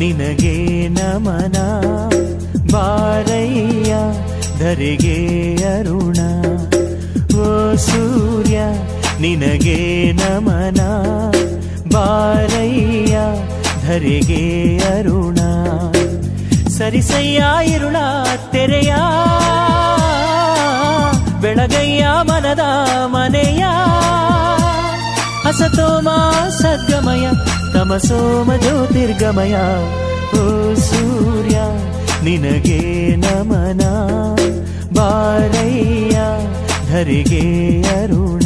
ನಿನಗೆ ನಮನ ಬಾರಯ್ಯ ಧರೆಗೆ ಅರುಣ ಓ ಸೂರ್ಯ ನಿನಗೆ ನಮನ ಬಾರಯ್ಯ ಧರೆಗೆ ಅರುಣ ಸರಿಸಯ್ಯ ಇರುಳ ತೆರೆಯ ಬೆಳಗಯ್ಯ ಮನದ ಮನೆಯ ಅಸತೋಮ ಸದ್ಗಮಯ ತಮಸೋಮ ಜ್ಯೋತಿರ್ಗಮಯ ಓ ಸೂರ್ಯ ನಿನಗೆ ನಮನ ಬಾರಯ್ಯ ಧರೆಗೆ ಅರುಣ